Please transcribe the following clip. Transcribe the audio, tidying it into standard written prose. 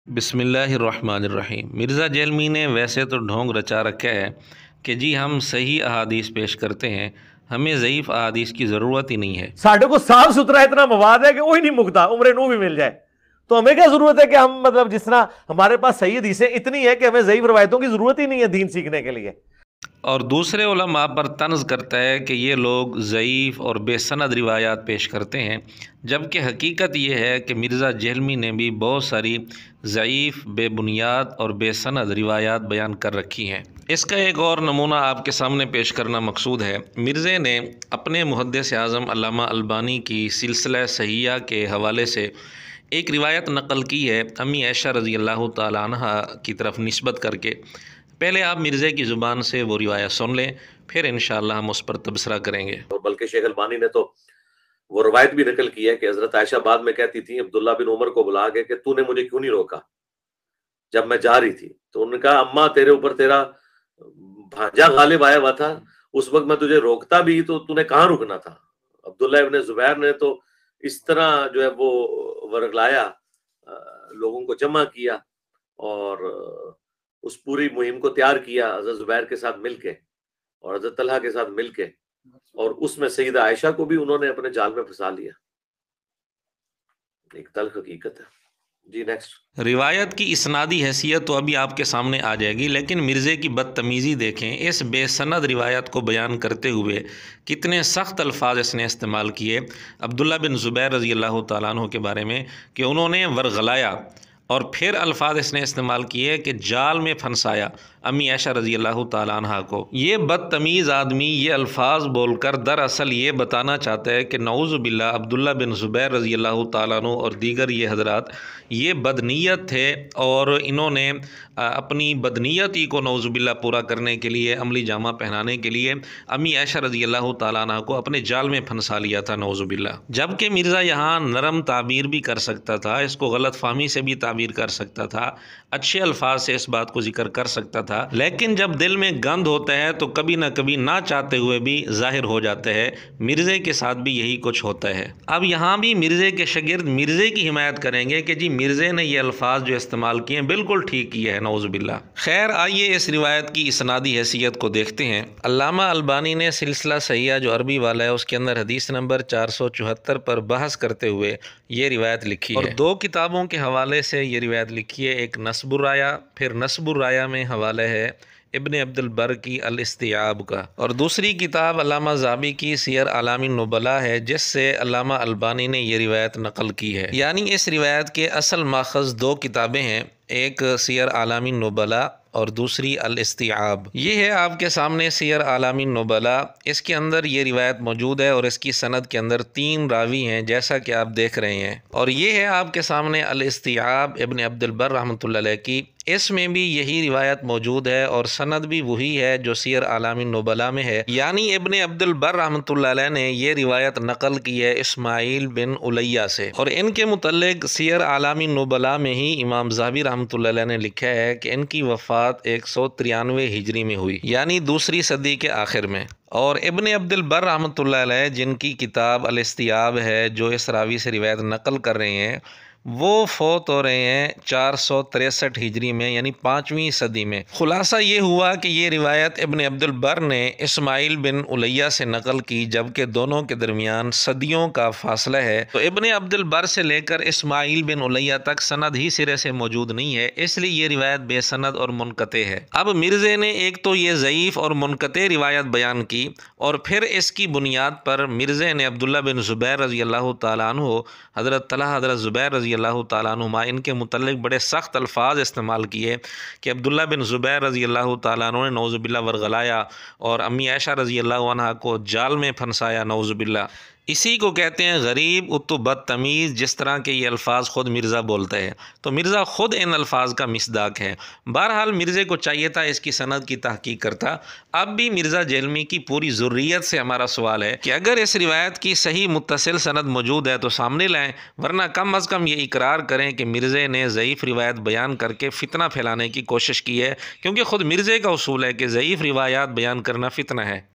बिस्मिल्लाहिर्रहमानिर्रहीम। मिर्ज़ा जेलमी ने वैसे तो ढोंग रचा रखा है कि जी हम सही अहादीस पेश करते हैं, हमें ज़ईफ़ अहादीस की ज़रूरत ही नहीं है। साढ़े को साफ सुथरा इतना मवाद है कि वही नहीं मुकता, उम्र नू भी मिल जाए। तो हमें क्या जरूरत है कि हम मतलब जिस तरह हमारे पास सही हदीसें इतनी है कि हमें ज़ईफ़ रवायतों की जरूरत ही नहीं है दीन सीखने के लिए। और दूसरे उलमा पर तंज़ करता है कि ये लोग ज़ईफ़ और बेसनद रिवायात पेश करते हैं, जबकि हकीकत ये है कि मिर्ज़ा जेहलमी ने भी बहुत सारी ज़ईफ़, बेबुनियाद और बेसनद रिवायात बयान कर रखी हैं। इसका एक और नमूना आपके सामने पेश करना मकसूद है। मिर्ज़े ने अपने मुहद्दिस आज़म अल्लामा अलबानी की सिलसिला सहिहा के हवाले से एक रिवायत नकल की है अम्मी आयशा रज़ी अल्लाह तआला अन्हा की तरफ निस्बत करके। पहले आप मिर्ज़े की ज़ुबान से वो रिवायत सुन लें, फिर इंशाअल्लाह हम उस पर तबसरा करेंगे। और बल्कि शेख अलबानी ने तो वो रवायत भी नकल की है कि हजरत आयशा बाद में कहती थी अब्दुल्ला बिन उमर को बुला के कि तूने मुझे क्यों नहीं रोका जब मैं जा रही थी। तो उन्होंने कहा अम्मा तेरे ऊपर तेरा भांजा गालिब आया हुआ था, उस वक्त मैं तुझे रोकता भी तो तूने कहाँ रुकना था। अब्दुल्ला इब्न जुबैर ने तो इस तरह जो है वो वर्गलाया, लोगों को जमा किया और उस पूरी मुहिम को तैयार किया हजरत जुबैर के साथ मिलके और हजरत तलहा के साथ मिलके, और उसमें सईदा आयशा को भी उन्होंने अपने जाल में फंसा लिया। एक तल्ख हकीकत है जी। नेक्स्ट रिवायत की इसनादी हैसियत तो अभी आपके सामने आ जाएगी, लेकिन मिर्ज़े की बदतमीज़ी देखें। इस बेसनद रिवायत को बयान करते हुए कितने सख्त अल्फाज इसने इस्तेमाल किए अब्दुल्ला बिन ज़ुबैर रज़ी अल्लाह तआला अन्हु के बारे में कि उन्होंने वर्गलाया, और फिर अल्फाज इसने इस्तेमाल किए कि जाल में फंसाया अम्मी आयशा रज़ी अल्लाह तआला अन्हा को। ये बदतमीज़ आदमी ये अल्फाज बोलकर दरअसल ये बताना चाहता है कि नऊज़ु बिल्लाह अब्दुल्ला बिन ज़ुबैर रज़ी अल्लाह तआला अन्हु और दीगर ये हज़रात ये बदनीयत थे, और इन्होंने अपनी बदनीयती को नऊज़ु बिल्लाह पूरा करने के लिए, अमली जामा पहनाने के लिए अम्मी आयशा रज़ी अल्लाह तआला अन्हा को अपने जाल में फंसा लिया था नऊज़ु बिल्लाह। जबकि मिर्ज़ा यहाँ नरम ताबीर भी कर सकता था, इसको गलत फ़हमी से भी ताबीर कर सकता था, अच्छे अल्फाज से इस बात को जिक्र कर सकता था, लेकिन जब दिल में गंद होता है तो कभी ना कभी ना चाहते हुए भी जाहिर हो जाता है। मिर्ज़े के साथ भी यही कुछ होता है। अब यहाँ भी मिर्ज़े के शागिर्द मिर्ज़े की हिमायत करेंगे कि जी मिर्ज़े ने ये अल्फाज जो इस्तेमाल किए हैं बिल्कुल ठीक किए हैं, नऊज़ु बिल्लाह। खैर आइए इस रिवायत की इसनादी हैसियत को देखते हैं। अल्लामा अलबानी ने सिलसिला सहिहा जो अरबी वाला है उसके अंदर हदीस नंबर 474 पर बहस करते हुए ये रिवायत लिखी है, और दो किताबों के हवाले से ये रिवायत लिखी है। एक नस्बुर राया, फिर नस्बुर राया में हवाला है इब्ने अब्दुल बर की अल इस्तियाब का, और दूसरी किताब अल्लामा ज़ाबी की सियर आलामी नुबला है, जिससे अल्लामा अलबानी ने ये रिवायत नकल की है। यानी इस रिवायत के असल माखज़ दो किताबें हैं, एक सियर आलामी नुबला और दूसरी अल इस्तियाब। ये है आपके सामने सियर आलामी नुबला। इसके अंदर ये रिवायत मौजूद है और इसकी सनद के अंदर 3 रावी हैं जैसा कि आप देख रहे हैं। और ये है आपके सामने अल इस्तियाब इब्ने अब्दुल बर रहमतुल्लाह अलैह की, इसमें भी यही रिवायत मौजूद है और सनद भी वही है जो सियर आलामी नुबला में है। यानी इब्ने अब्दुल बर रहमतुल्लाह अलैह ने ये रिवायत नकल की है इस्माइल बिन उलैया से, और इनके मुतल्लिक सियर आलामी नुबला में ही इमाम ज़ाहबी रहमतुल्लाह अलैह ने लिखा है कि इनकी वफ़ात 193 हिजरी में हुई, यानी दूसरी सदी के आखिर में। और इब्ने अब्दुल बर रहमतुल्लाह अलैह जिनकी किताब अल इस्तियाब है जो इस रावी से रिवायत नकल कर रहे हैं, वो फ़ौत हो रहे हैं 463 हिजरी में, यानी 5वीं सदी में। खुलासा ये हुआ कि ये रिवायत इब्ने अब्दुल बर ने इस्माइल बिन उलैया से नकल की, जबकि दोनों के दरमियान सदियों का फासला है। तो इब्ने अब्दुल बर से लेकर इस्माइल बिन उलैया तक सनद ही सिरे से मौजूद नहीं है, इसलिए ये रिवायत बेसनद और मुनक़ते है। अब मिर्ज़े ने एक तो ये ज़ईफ़ और मुनक़ते रिवायत बयान की, और फिर इसकी बुनियाद पर मिर्ज़े ने अब्दुल्ला बिन ज़ुबैर रज़ी अल्लाह तआला अन्हु, हज़रत तलहा, हज़रत ज़ुबैर रज़ी अल्लाह तआला अन्हुमा, इनके मुतल्लिक बड़े सख्त अल्फाज इस्तेमाल किए कि अब्दुल्ला बिन ज़ुबैर रज़ी अल्लाह तआला अन्हु ने नऊज़ु बिल्लाह वर्गलाया और अम्मी आयशा रज़ी अल्लाह अन्हा को जाल में फंसाया, नऊज़ु बिल्लाह। इसी को कहते हैं गरीब उतो बदतमीज़, जिस तरह के ये अल्फाज ख़ुद मिर्ज़ा बोलता है। तो मिर्ज़ा ख़ुद इन अल्फाज का मिसदाक है। बहरहाल मिर्ज़े को चाहिए था इसकी सनद की तहकीक करता। अब भी मिर्ज़ा जेहलमी की पूरी ज़ुर्रियत से हमारा सवाल है कि अगर इस रिवायत की सही मुत्तसिल सनद मौजूद है तो सामने लाएँ, वरना कम अज़ कम ये इकरार करें कि मिर्ज़े ने ज़ईफ़ रिवायत बयान करके फ़ितना फैलाने की कोशिश की है, क्योंकि ख़ुद मिर्ज़े का उसूल है कि ज़ईफ़ रिवायात बयान करना फ़ितना है।